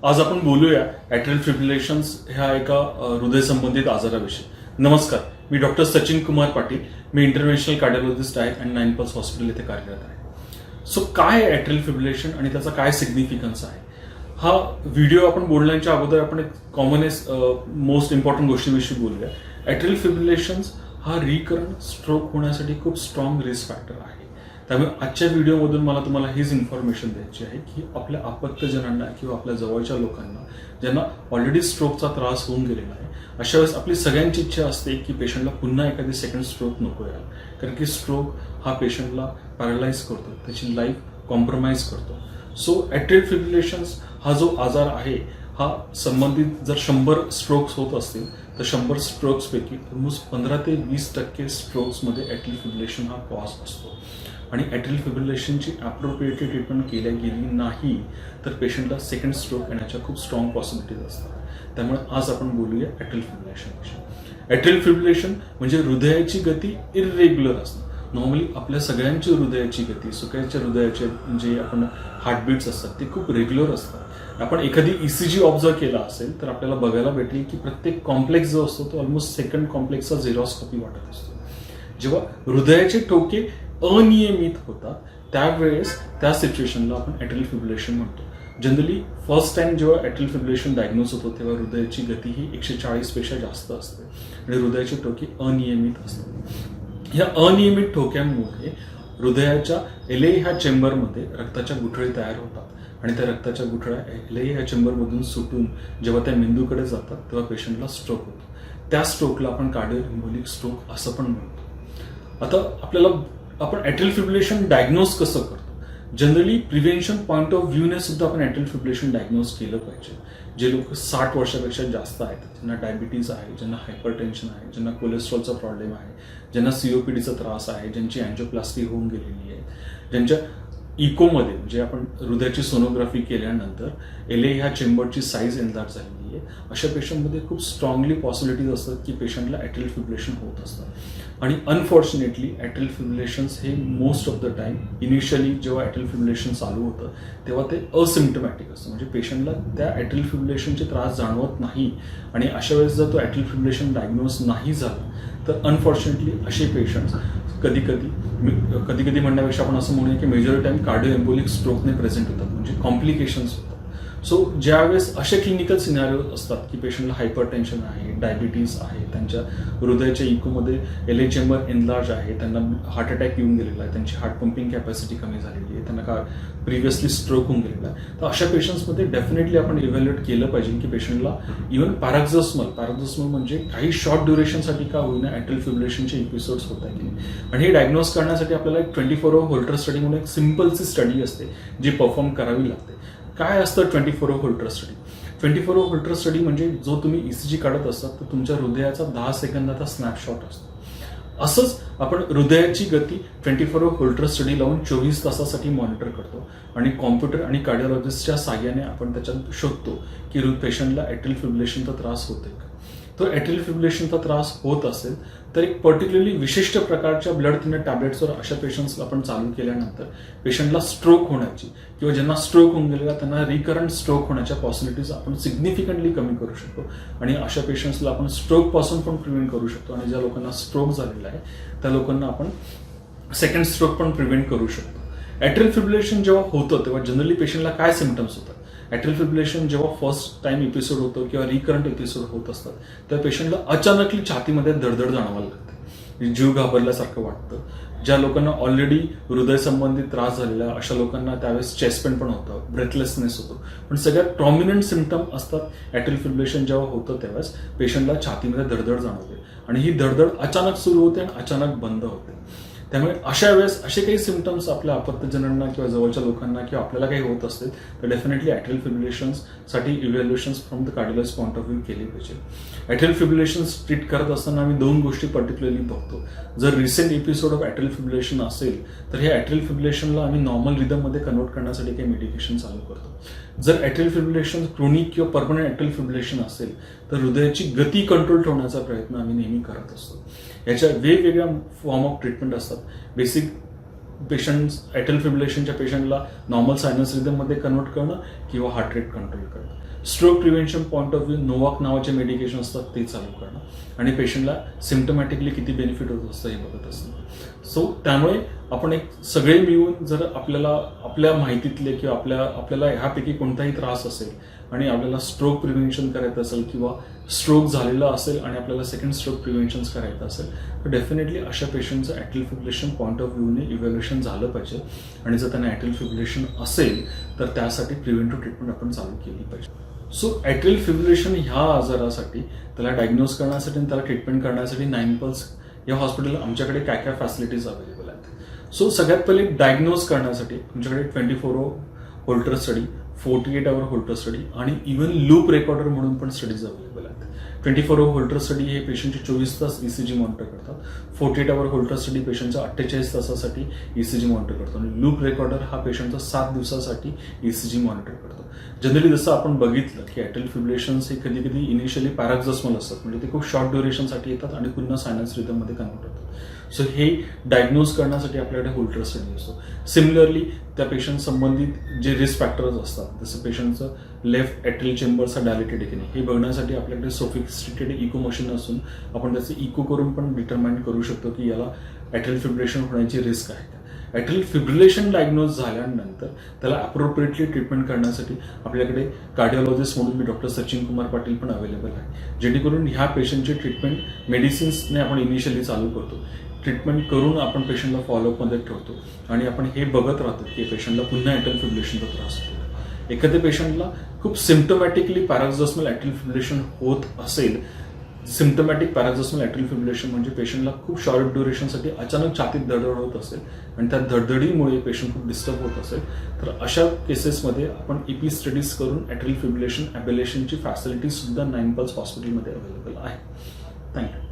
आज आपण बोलूया ॲट्रियल फिब्रिलेशन्स ह्या एका हृदय संबंधित आजाराविषयी. नमस्कार, मी डॉक्टर सचिन कुमार पाटील. मी इंटरव्हेन्शनल कार्डिओलॉजिस्ट आहे आणि 9 पल्स हॉस्पिटल येथे कार्यरत आहे. सो काय आहे ॲट्रियल फिब्रिलेशन आणि त्याचा काय सिग्निफिकन्स आहे? हा व्हिडिओ आपण बोलण्याच्या अगोदर आपण एक कॉमनेस्ट मोस्ट इम्पॉर्टंट गोष्टीविषयी बोलूया. ॲट्रियल फिब्रिलेशन्स हा रिकरंट स्ट्रोक होण्यासाठी खूप स्ट्रॉंग रिस्क फॅक्टर आहे. त्यामुळे आजच्या व्हिडिओमधून मला तुम्हाला हीच इन्फॉर्मेशन द्यायची आहे की आपल्या अपत्यजनांना किंवा आपल्या जवळच्या लोकांना ज्यांना ऑलरेडी स्ट्रोकचा त्रास होऊन गेलेला आहे, अशा वेळेस आपली सगळ्यांची इच्छा असते की पेशंटला पुन्हा एखादी सेकंड स्ट्रोक नको यायला. कारण की स्ट्रोक हा पेशंटला पॅरालाइज करतो, त्याची लाईफ कॉम्प्रोमाइज करतो. सो ॲट्रियल फिब्रिलेशन्स हा जो आजार आहे हा संबंधित जर 100 स्ट्रोक्स होत असतील तर 100 स्ट्रोक्सपैकी ऑलमोस्ट 15 ते 20% स्ट्रोक्समध्ये ॲट्रियल फिब्रिलेशन हा कॉज असतो. आणि ॲट्रियल फिब्रिलेशनची ॲप्रोप्रिएटली ट्रीटमेंट केल्या गेली नाही तर पेशंटला सेकंड स्ट्रोक येण्याच्या खूप स्ट्रॉंग पॉसिबिलिटीज असतात. त्यामुळे आज आपण बोलूया ॲट्रियल फिब्रिलेशनविषयी. ॲट्रियल फिब्रिलेशन म्हणजे हृदयाची गती इररेग्युलर असणं. नॉर्मली आपल्या सगळ्यांची हृदयाची गती, सगळ्यांच्या हृदयाचे जे आपण हार्टबीट्स असतात ते खूप रेग्युलर असतात. आपण एखादी ECG ऑब्झर्व केला असेल तर आपल्याला बघायला भेटेल की प्रत्येक कॉम्प्लेक्स जो असतो तो ऑलमोस्ट सेकंड कॉम्प्लेक्सचा झेरॉस्कोपी वाटत असतो. जेव्हा हृदयाचे ठोके अनियमित होतात त्यावेळेस त्या सिच्युएशनला आपण ॲट्रियल फिब्रिलेशन म्हणतो. जनरली फर्स्ट टाइम जेव्हा ॲट्रियल फिब्रिलेशन डायग्नोज होतो तेव्हा हृदयाची गती ही 140 पेक्षा जास्त असते आणि हृदयाचे ठोके अनियमित असतात. या अनियमित ठोक्यांमुळे हृदयाच्या LA ह्या चेंबरमध्ये रक्ताच्या गुठळी तयार होतात आणि त्या रक्ताच्या गुठळ्या LA ह्या चेंबरमधून सुटून जेव्हा त्या मेंदूकडे जातात तेव्हा पेशंटला स्ट्रोक होतो. त्या स्ट्रोकला आपण कार्डिओ एम्बोलिक स्ट्रोक असं पण म्हणतो. आता आपण ॲट्रियल फिब्रिलेशन डायग्नोज कसं करतो? जनरली प्रिव्हेन्शन पॉईंट ऑफ व्ह्यूने सुद्धा आपण ॲट्रियल फिब्रिलेशन डायग्नोज केलं पाहिजे. जे लोक 60 वर्षापेक्षा जास्त आहेत, ज्यांना डायबिटीज आहे, ज्यांना हायपरटेन्शन आहे, ज्यांना कोलेस्ट्रॉलचा प्रॉब्लेम आहे, ज्यांना COPDचा त्रास आहे, ज्यांची अँजिओप्लास्टी होऊन गेलेली आहे, ज्यांच्या इकोमध्ये म्हणजे आपण हृदयाची सोनोग्राफी केल्यानंतर LA ह्या चेंबरची साईज एनलार्ज झालेली आहे, अशा पेशंटमध्ये खूप स्ट्रॉंगली पॉसिबिलिटीज असतात की पेशंटला ॲट्रियल फिब्रिलेशन होत असतात. आणि अनफॉर्च्युनेटली ॲट्रियल फिब्रिलेशन्स हे most of the time initially जेव्हा ॲट्रियल फिब्रिलेशन चालू होतं तेव्हा ते असिम्प्टमॅटिक असतं. म्हणजे पेशंटला त्या ॲट्रियल फिब्रिलेशनचे त्रास जाणवत नाही आणि अशा वेळेस जर तो ॲट्रियल फिब्रिलेशन डायग्नोज नाही झाला तर अनफॉर्च्युनेटली असे पेशंट्स कधी कधी म्हणण्यापेक्षा आपण असं म्हणूया की मेजॉरिटी टाईम कार्डिओ एम्बोलिक स्ट्रोकने प्रेझेंट होतात, म्हणजे कॉम्प्लिकेशन्स होतात. सो ज्यावेळेस असे क्लिनिकल सिनारिओ असतात की पेशंटला हायपरटेन्शन आहे, डायबिटीज आहे, त्यांच्या हृदयाच्या इकोमध्ये LA चेंबर एनलार्ज आहे, त्यांना हार्ट अटॅक येऊन गेलेला आहे, त्यांची हार्ट पंपिंग कॅपॅसिटी कमी झालेली आहे, त्यांना प्रिव्हियसली स्ट्रोक होऊन गेलेला आहे, तर अशा पेशंट्समध्ये डेफिनेटली आपण इव्हॅल्युएट केलं पाहिजे की पेशंटला इव्हन पॅराक्झिस्मल म्हणजे काही शॉर्ट ड्युरेशनसाठी का होईना ॲट्रियल फिब्रिलेशनचे एपिसोड्स होत आहेत. आणि हे डायग्नोज करण्यासाठी आपल्याला एक 24 आवर होल्टर स्टडी म्हणून एक सिम्पलची स्टडी असते जी परफॉर्म करावी लागते. काय असतं 24 आवर होल्टर स्टडी? 24 आवर होल्टर स्टडी म्हणजे जो तुम्ही ECG काढत असतात तर तुमच्या हृदयाचा 10 सेकंदाचा स्नॅपशॉट असतो. असंच आपण हृदयाची गती 24 आवर होल्टर स्टडी लावून 24 तासासाठी मॉनिटर करतो आणि कॉम्प्युटर आणि कार्डिओलॉजिस्टच्या साहाय्याने आपण त्याच्यात शोधतो की पेशंटला ॲट्रियल फिब्रिलेशनचा त्रास होतोय का. तो ॲट्रियल फिब्रिलेशनचा त्रास होत असेल तर एक पर्टिक्युलरली विशिष्ट प्रकारच्या ब्लड थिनर टॅब्लेट्सवर अशा पेशंट्सला आपण चालू केल्यानंतर पेशंटला स्ट्रोक होण्याची किंवा ज्यांना स्ट्रोक होऊन गेलेला त्यांना रिकरंट स्ट्रोक होण्याच्या पॉसिबिलिटीज आपण सिग्निफिकंटली कमी करू शकतो आणि अशा पेशंट्सला आपण स्ट्रोकपासून पण प्रिव्हेंट करू शकतो. आणि ज्या लोकांना स्ट्रोक झालेला आहे त्या लोकांना आपण सेकंड स्ट्रोक पण प्रिव्हेंट करू शकतो. ॲट्रियल फिब्रिलेशन जेव्हा होतं तेव्हा जनरली पेशंटला काय सिम्पटम्स होतात? ॲट्रियल फिब्रिलेशन जेव्हा फर्स्ट टाइम एपिसोड होतो किंवा रिकरंट एपिसोड होत असतात त्या पेशंटला अचानकली छातीमध्ये धडधड जाणवायला लागते, जीव घाबरल्यासारखं वाटतं. ज्या लोकांना ऑलरेडी हृदय संबंधित त्रास झालेला अशा लोकांना त्यावेळेस चेस्ट पेन पण होतं, ब्रेथलेसनेस होतो. पण सगळ्यात प्रॉमिनंट सिम्पटम असतात ॲट्रियल फिब्रिलेशन जेव्हा होतं त्यावेळेस पेशंटला छातीमध्ये धडधड जाणवते आणि ही धडधड अचानक सुरू होते आणि अचानक बंद होते. त्यामुळे अशा वेळेस असे काही सिम्पटम्स आपल्या अपत्यजनांना किंवा जवळच्या लोकांना किंवा आपल्याला काही होत असतील तर डेफिनेटली ॲट्रियल फिब्रिलेशन्ससाठी evaluations from the cardiologist point of view केली पाहिजे. ॲट्रियल फिब्रिलेशन्स ट्रीट करत असताना आम्ही 2 गोष्टी पर्टिक्युलरली बघतो. जर recent episode of atrial fibrillation असेल तर हे ॲट्रियल फिब्रिलेशनला आम्ही नॉर्मल रिदममध्ये कन्वर्ट करण्यासाठी काही मेडिकेशन चालू करतो. जर ॲट्रियल फिब्रिलेशन क्रोनिक किंवा परमनंट ॲट्रियल फिब्रिलेशन असेल तर हृदयाची गती कंट्रोल ठेवण्याचा प्रयत्न आम्ही नेहमी करत असतो. याच्या वेगवेगळ्या फॉर्म ऑफ ट्रीटमेंट असतात. बेसिक पेशंट ॲट्रियल फिब्रिलेशनच्या पेशंटला नॉर्मल सायनस रिदममध्ये कन्वर्ट करणं किंवा हार्ट रेट कंट्रोल करणं. Stroke prevention point of view Novak नावाचे मेडिकेशन असतात ते चालू करणं आणि पेशंटला सिम्टमॅटिकली किती बेनिफिट होत असतं हे बघत असतं. सो त्यामुळे आपण एक सगळे मिळून जर आपल्याला आपल्या माहितीतले किंवा आपल्याला ह्यापैकी कोणताही त्रास असेल आणि आपल्याला स्ट्रोक प्रिव्हेन्शन करायचं असेल किंवा स्ट्रोक झालेला असेल आणि आपल्याला सेकंड स्ट्रोक प्रिव्हेन्शन करायचं असेल तर डेफिनेटली अशा पेशंटचं atrial fibrillation point of व्ह्यूने evaluation झालं पाहिजे आणि जर त्यांना ॲट्रियल फिब्रिलेशन असेल तर त्यासाठी प्रिव्हेंटिव्ह ट्रीटमेंट आपण चालू केली पाहिजे. सो ॲट्रियल फिब्रिलेशन ह्या आजारासाठी त्याला डायग्नोज करण्यासाठी आणि त्याला ट्रीटमेंट करण्यासाठी 9 पल्स या हॉस्पिटल आमच्याकडे काय काय फॅसिलिटीज अवेलेबल आहेत. सो सगळ्यात पहिले डायग्नोज करण्यासाठी आमच्याकडे 24 होल्टर स्टडी, 48 होल्टर स्टडी आणि इव्हन लूप रेकॉर्डर म्हणून पण स्टडीज अवेलेबल आहेत. 24 होल्टर स्टडी हे पेशंटचे 24 तास ECG मॉनिटर करतात. 48 होल्टर स्टडी पेशंटचा 48 तासासाठी ECG मॉनिटर करतो आणि लूप रेकॉर्डर हा पेशंटचा 7 दिवसासाठी ECG मॉनिटर करतो. जनरली जसं आपण बघितलं की ॲट्रियल फिब्रिलेशन्स हे कधी कधी इनिशियली पॅराक्झॉस्मल असतात, म्हणजे ते खूप शॉर्ट ड्युरेशनसाठी येतात आणि पुन्हा सायनस रिदममध्ये कन्वर्ट होतात. सो हे डायग्नोज करण्यासाठी आपल्याकडे होल्टर स्टडी असतो. सिमिलरली त्या पेशंट संबंधित जे रिस्क फॅक्टर्स असतात, जसं पेशंटचं लेफ्ट ॲट्रियल चेंबरचा डायलेटेड की नाही हे बघण्यासाठी आपल्याकडे सोफिस्टिकेटेड इको मशीन असून आपण त्याचे इको करून पण डिटरमाइन करू शकतो की याला ॲट्रियल फिब्रिलेशन होण्याची रिस्क आहे. ॲट्रियल फिब्रिलेशन डायग्नोज झाल्यानंतर त्याला अप्रोप्रिएटली ट्रीटमेंट करण्यासाठी आपल्याकडे कार्डिओलॉजिस्ट म्हणून मी डॉक्टर सचिन कुमार पाटील पण अवेलेबल आहे, जेणेकरून ह्या पेशंटची ट्रीटमेंट मेडिसिन्सने आपण इनिशियली चालू करतो. ट्रीटमेंट करून आपण पेशंटला फॉलोअपमध्ये ठेवतो आणि आपण हे बघत राहतो की पेशंटला पुन्हा ॲट्रियल फिब्रिलेशनचा त्रास होतो. एखाद्या पेशंटला खूप सिम्टमॅटिकली पॅराक्झॉस्मल ॲट्रियल फिब्रिलेशन होत असेल, सिम्टमॅटिक पॅराक्झॉस्मल ॲट्रियल फिब्रिलेशन म्हणजे पेशंटला खूप शॉर्ट ड्युरेशनसाठी अचानक छातीत धडधड होत असेल आणि त्या धडधडीमुळे पेशंट खूप डिस्टर्ब होत असेल तर अशा केसेसमध्ये आपण EP स्टडीज करून ॲट्रियल फिब्रिलेशन ॲबेलेशनची फॅसिलिटी सुद्धा 9 पल्स हॉस्पिटलमध्ये अवेलेबल आहे. थँक्यू.